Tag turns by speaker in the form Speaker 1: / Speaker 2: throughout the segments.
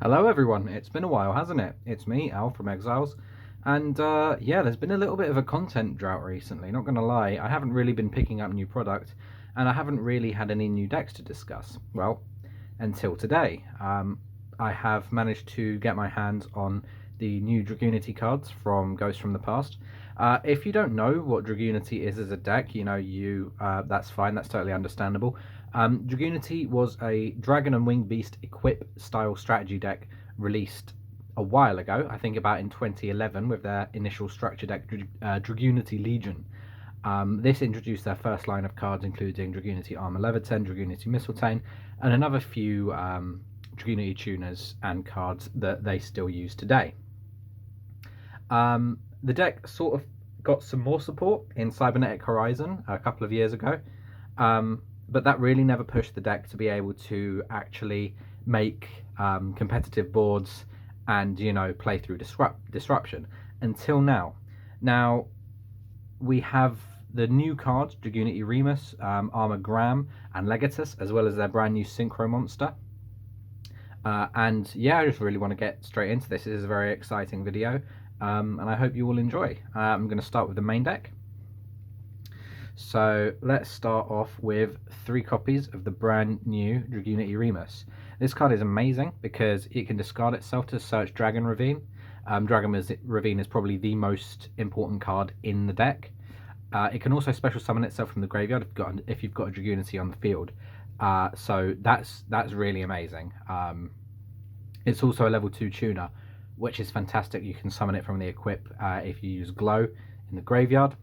Speaker 1: Hello everyone, it's been a while, hasn't it? It's me, Al from Exiles, and yeah, there's been a little bit of a content drought recently, not gonna lie. I haven't really been picking up new product, and I haven't really had any new decks to discuss. Well, until today. I have managed to get my hands on the new Dragunity cards from Ghosts from the Past. If you don't know what Dragunity is as a deck, that's fine, that's totally understandable. Dragunity was a Dragon and Winged Beast equip style strategy deck released a while ago, I think about in 2011, with their initial structure deck, Dragunity Legion. This introduced their first line of cards, including Dragunity Armor Leviathan, Dragunity Mistletoe, and another few Dragunity tuners and cards that they still use today. The deck sort of got some more support in Cybernetic Horizon a couple of years ago, but that really never pushed the deck to be able to actually make competitive boards and, play through disruption until now. Now, we have the new cards, Dragunity Remus, Armor Graham, and Legatus, as well as their brand new Synchro Monster. And yeah, I just really want to get straight into this. This is a very exciting video, and I hope you all enjoy. I'm going to start with the main deck. So let's start off with 3 copies of the brand new Dragunity Remus. This card is amazing because it can discard itself to search Dragon Ravine. Dragon Ravine is probably the most important card in the deck. It can also special summon itself from the graveyard if you've got a Dragunity on the field. So that's really amazing. It's also a level 2 tuner, which is fantastic. You can summon it from the equip if you use Glow in the graveyard.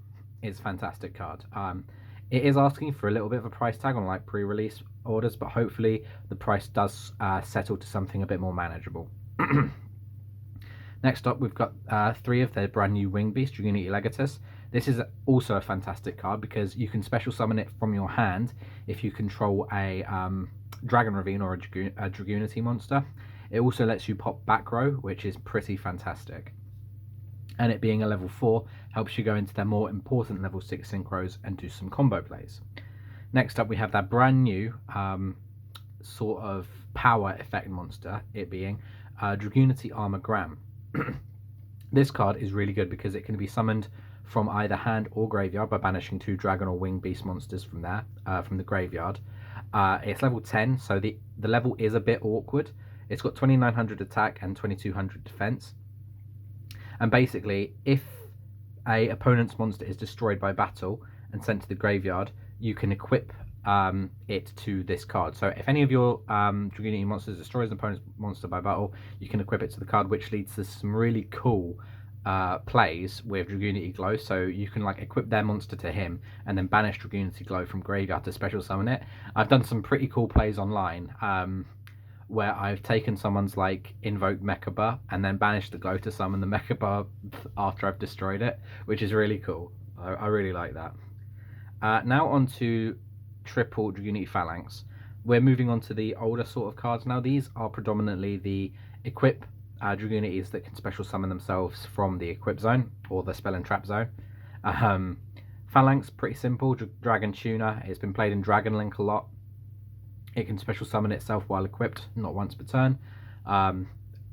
Speaker 1: It's a fantastic card. It is asking for a little bit of a price tag on like pre-release orders, but hopefully the price does settle to something a bit more manageable. Next up, we've got 3 of their brand new Winged Beast, Dragunity Legatus. This is also a fantastic card because you can special summon it from your hand if you control a Dragon Ravine or a Dragunity monster. It also lets you pop back row, which is pretty fantastic. And it being a level 4 helps you go into their more important level 6 synchros and do some combo plays. Next up, we have that brand new sort of power effect monster, it being Dragunity Armor Graham. This card is really good because it can be summoned from either hand or graveyard by banishing 2 dragon or winged beast monsters from there, from the graveyard. It's level 10, so the level is a bit awkward. It's got 2900 attack and 2200 defense. And basically, if a opponent's monster is destroyed by battle and sent to the graveyard, you can equip it to this card. So if any of your Dragunity monsters destroys an opponent's monster by battle, you can equip it to the card, which leads to some really cool plays with Dragunity Glow. So you can like equip their monster to him and then banish Dragunity Glow from graveyard to special summon it. I've done some pretty cool plays online where I've taken someone's like invoked Mechaba and then banished the Glow to summon the Mechaba after I've destroyed it, which is really cool. I really like that. Now on to triple Dragunity Phalanx. We're moving on to the older sort of cards now. These are predominantly the equip Dragunities that can special summon themselves from the equip zone or the spell and trap zone. Phalanx, pretty simple, Dragon Tuner. It's been played in Dragon Link a lot. It can special summon itself while equipped, not once per turn.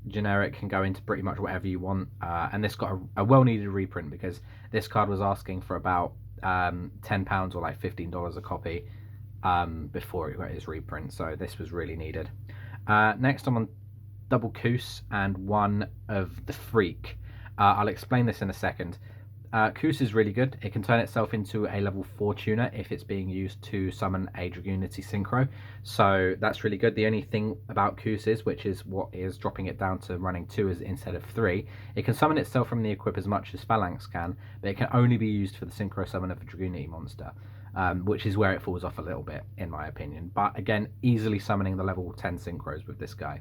Speaker 1: Generic can go into pretty much whatever you want. And this got a well-needed reprint because this card was asking for about £10 or like $15 a copy before it got its reprint. So this was really needed. Next, I'm on double Koos and 1 of the Freak. I'll explain this in a second. Koos is really good. It can turn itself into a level 4 tuner if it's being used to summon a Dragunity Synchro. So that's really good. The only thing about Koos is, which is what is dropping it down to running 2 instead of 3, it can summon itself from the equip as much as Phalanx can, but it can only be used for the Synchro summon of a Dragunity monster, which is where it falls off a little bit, in my opinion. But again, easily summoning the level 10 Synchros with this guy.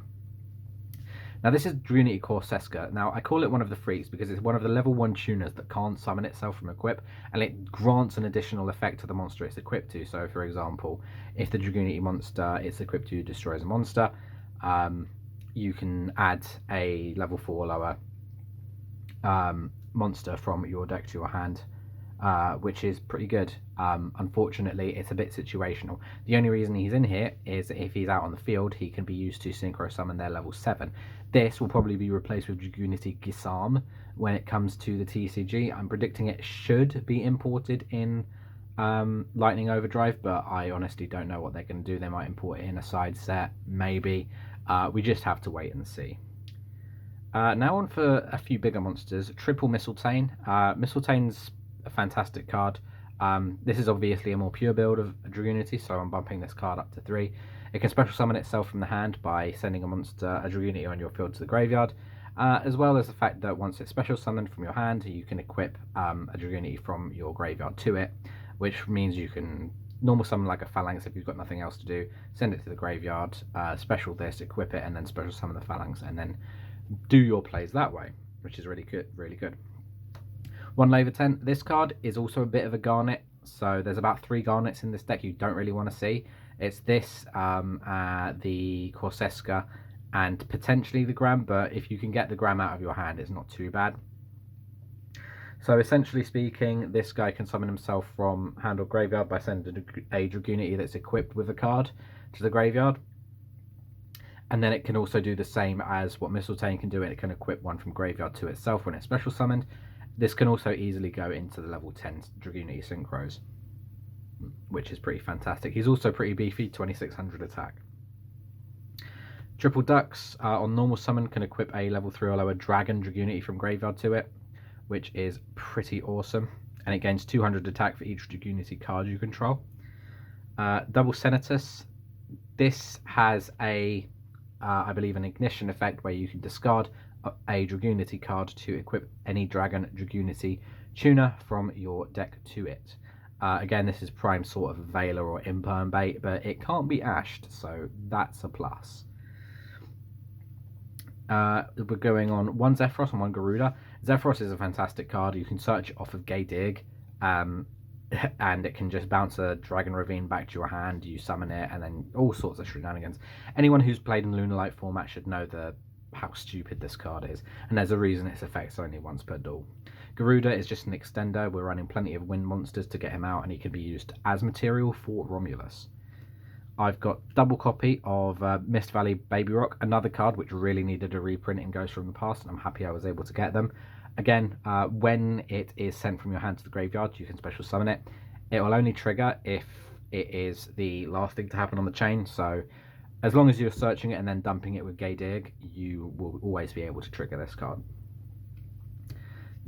Speaker 1: Now this is Dragunity Core Seska. Now I call it one of the freaks because it's one of the level 1 tuners that can't summon itself from equip, and it grants an additional effect to the monster it's equipped to. So for example, if the Dragunity monster it's equipped to destroys a monster, you can add a level 4 lower monster from your deck to your hand which is pretty good. Unfortunately, it's a bit situational. The only reason he's in here is if he's out on the field, he can be used to synchro summon their level 7. This will probably be replaced with Dragunity Gisam when it comes to the TCG. I'm predicting it should be imported in Lightning Overdrive, but I honestly don't know what they're going to do. They might import it in a side set, maybe. We just have to wait and see. Now on for a few bigger monsters. Triple Mistletoe. Mistletoe's a fantastic card. This is obviously a more pure build of Dragunity, so I'm bumping this card up to 3. It can special summon itself from the hand by sending a monster, a Dragunity on your field to the graveyard, as well as the fact that once it's special summoned from your hand, you can equip a Dragunity from your graveyard to it, which means you can normal summon like a Phalanx if you've got nothing else to do, send it to the graveyard, special this, equip it, and then special summon the Phalanx, and then do your plays that way, which is really good, really good. One Laver 10. This card is also a bit of a garnet, so there's about 3 garnets in this deck you don't really want to see. It's this, the Corseska, and potentially the Gram, but if you can get the Gram out of your hand, it's not too bad. So essentially speaking, this guy can summon himself from hand or graveyard by sending a Dragunity that's equipped with a card to the graveyard. And then it can also do the same as what Mistletoe can do, and it can equip one from graveyard to itself when it's special summoned. This can also easily go into the level 10 Dragunity Synchros, which is pretty fantastic. He's also pretty beefy, 2600 attack. Triple Ducks on normal summon can equip a level 3 or lower Dragon Dragunity from graveyard to it, which is pretty awesome. And it gains 200 attack for each Dragunity card you control. Double Senatus. This has a I believe an ignition effect where you can discard a Dragunity card to equip any Dragon Dragunity tuner from your deck to it. Again, this is prime sort of Veiler or Imperm bait, but it can't be ashed, so that's a plus. We're going on 1 Zephyros and 1 Garuda. Zephyros is a fantastic card. You can search it off of Gay Dig, and it can just bounce a Dragon Ravine back to your hand, you summon it, and then all sorts of shenanigans. Anyone who's played in Lunalight format should know how stupid this card is, and there's a reason its effect's only once per duel. Garuda is just an extender. We're running plenty of wind monsters to get him out, and he can be used as material for Romulus. I've got double copy of Mist Valley Baby Rock, another card which really needed a reprint in Ghosts from the Past, and I'm happy I was able to get them. Again, when it is sent from your hand to the graveyard, you can special summon it. It will only trigger if it is the last thing to happen on the chain, so as long as you're searching it and then dumping it with Gay Dig, you will always be able to trigger this card.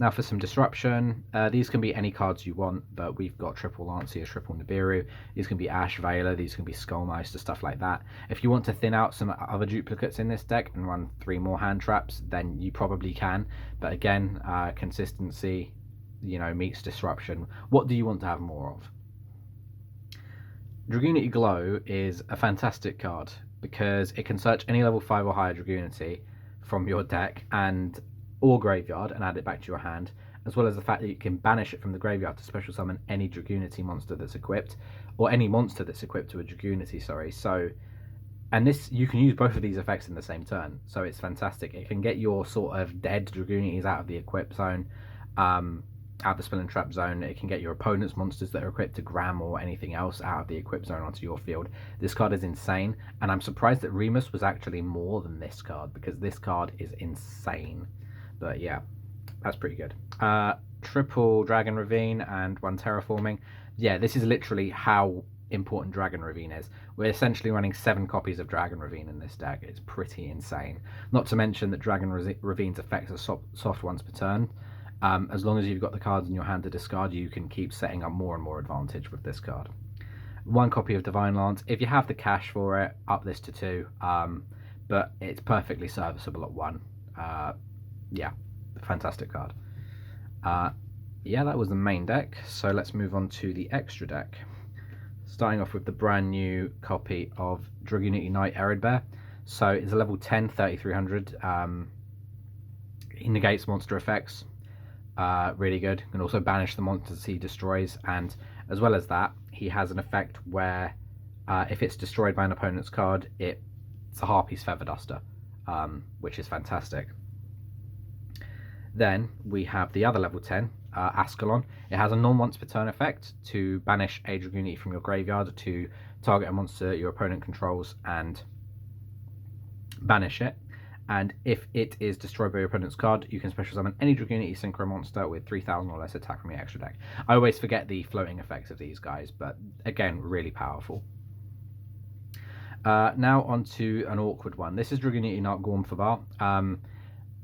Speaker 1: Now for some disruption, these can be any cards you want, but we've got triple Lancia, triple Nibiru, these can be Ash Veiler, these can be Skullmeister, stuff like that. If you want to thin out some other duplicates in this deck and run 3 more hand traps, then you probably can, but again, consistency, meets disruption. What do you want to have more of? Dragunity Glow is a fantastic card because it can search any level 5 or higher Dragunity from your deck or graveyard and add it back to your hand, as well as the fact that you can banish it from the graveyard to special summon any Dragunity monster that's equipped, or any monster that's equipped to a Dragunity, sorry. So, and this, you can use both of these effects in the same turn, so it's fantastic. It can get your sort of dead Dragunities out of the equip zone, out of the spell and trap zone. It can get your opponent's monsters that are equipped to Gram or anything else out of the equip zone onto your field. This card is insane, and I'm surprised that Remus was actually more than this card, because this card is insane. But yeah, that's pretty good. Triple Dragon Ravine and 1 Terraforming. Yeah, this is literally how important Dragon Ravine is. We're essentially running 7 copies of Dragon Ravine in this deck. It's pretty insane. Not to mention that Dragon Ravine's effects are soft once per turn. As long as you've got the cards in your hand to discard, you can keep setting up more and more advantage with this card. 1 copy of Divine Lance. If you have the cash for it, up this to 2. But it's perfectly serviceable at 1. Yeah, fantastic card. Yeah, that was the main deck, so let's move on to the extra deck. Starting off with the brand new copy of Dragunity Knight Eredbear. So it's a level 10, 3300. He negates monster effects. Really good. Can also banish the monsters he destroys, and as well as that, he has an effect where if it's destroyed by an opponent's card, it's a Harpy's Feather Duster, which is fantastic. Then we have the other level 10, Ascalon. It has a non-once per turn effect to banish a Dragoonity from your graveyard to target a monster your opponent controls and banish it. And if it is destroyed by your opponent's card, you can special summon any Dragoonity Synchro monster with 3,000 or less attack from your extra deck. I always forget the floating effects of these guys, but again, really powerful. Now onto an awkward one. This is Dragoonity Narc Gormfabar.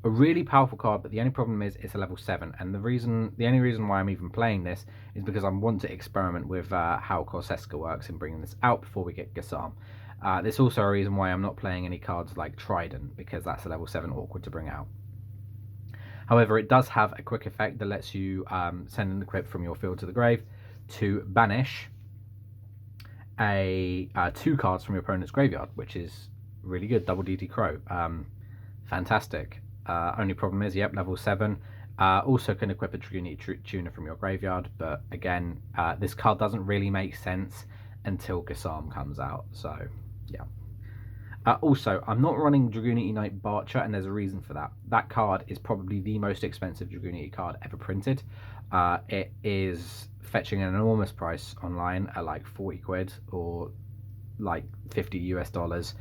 Speaker 1: A really powerful card, but the only problem is it's a level 7, and the only reason why I'm even playing this is because I want to experiment with how Corseska works in bringing this out before we get Gassam. There's also a reason why I'm not playing any cards like Trident, because that's a level 7 awkward to bring out. However, it does have a quick effect that lets you send an equip from your field to the grave to banish 2 cards from your opponent's graveyard, which is really good. Double DT Crow. Fantastic. Only problem is, yep, level 7. Also can equip a Dragoonity Tuner from your graveyard, but again, this card doesn't really make sense until Gassam comes out, so yeah. Also, I'm not running Dragoonity Knight Barcher, and there's a reason for that. That card is probably the most expensive Dragoonity card ever printed. It is fetching an enormous price online at like 40 quid or like $50 US.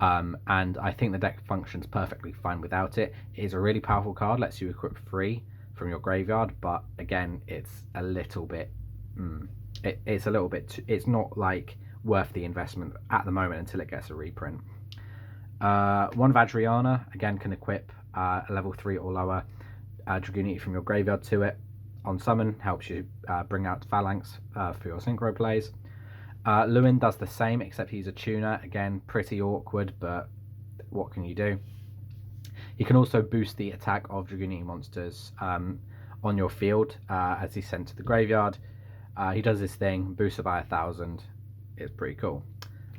Speaker 1: And I think the deck functions perfectly fine without it. It is a really powerful card, lets you equip free from your graveyard, but again, it's a little bit it's a little bit it's not like worth the investment at the moment until it gets a reprint. One Vajrayana again can equip a level 3 or lower Dragoonity from your graveyard to it. On summon, helps you bring out Phalanx for your synchro plays. Lewin does the same, except he's a tuner. Again, pretty awkward, but what can you do? He can also boost the attack of Dragoonity monsters on your field as he's sent to the graveyard. He does this thing, boosts it by 1,000. It's pretty cool.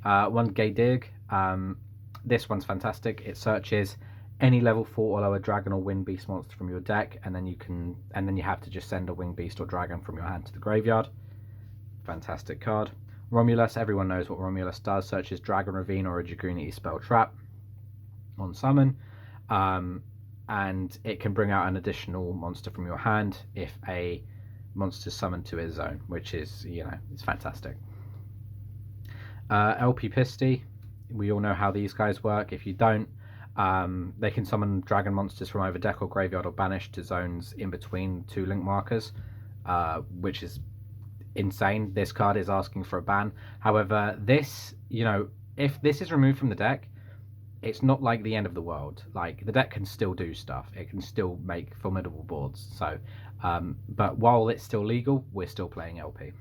Speaker 1: One Gaydig. This one's fantastic. It searches any level 4 or lower dragon or wind beast monster from your deck, and then you have to just send a winged beast or dragon from your hand to the graveyard. Fantastic card. Romulus, everyone knows what Romulus does. Searches Dragon Ravine or a Dragoonity spell trap on summon, and it can bring out an additional monster from your hand if a monster is summoned to his zone, which is, you know, it's fantastic. LP Pisty, we all know how these guys work. If you don't, they can summon dragon monsters from either deck or graveyard or banish to zones in between 2 link markers, which is insane. This card is asking for a ban. However, this, you know, if this is removed from the deck, it's not like the end of the world. Like, the deck can still do stuff. It can still make formidable boards. So, but while it's still legal, we're still playing LP.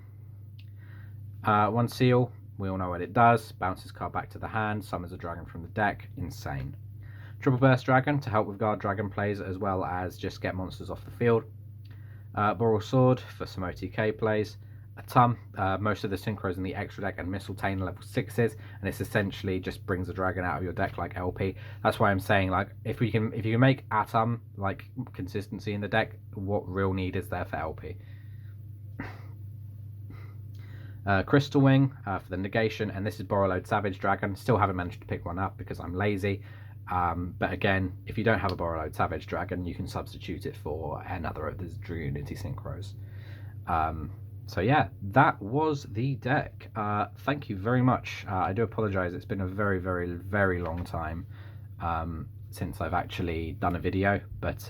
Speaker 1: One Seal, we all know what it does. Bounces card back to the hand, summons a dragon from the deck. Insane. Triple Burst Dragon to help with guard dragon plays, as well as just get monsters off the field. Boral Sword for some OTK plays. A ton. Most of the synchros in the extra deck and Mistletoe level 6s, and it's essentially just brings a dragon out of your deck like LP. That's why I'm saying, like, if you can make Atom like consistency in the deck, what real need is there for LP? Crystal Wing for the negation, and this is Borrowload Savage Dragon. Still haven't managed to pick one up because I'm lazy. But again, if you don't have a Borrowload Savage Dragon, you can substitute it for another of the Dragoonity synchros. So yeah, that was the deck. Thank you very much. I do apologize, it's been a very, very, very long time since I've actually done a video, but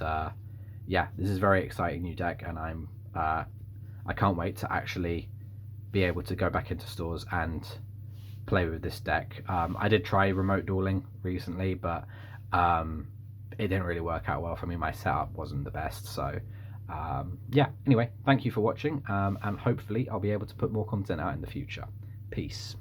Speaker 1: yeah, this is a very exciting new deck, and I can't wait to actually be able to go back into stores and play with this deck. I did try remote dueling recently, but it didn't really work out well for me. My setup wasn't the best, so yeah, anyway, thank you for watching, and hopefully I'll be able to put more content out in the future. Peace.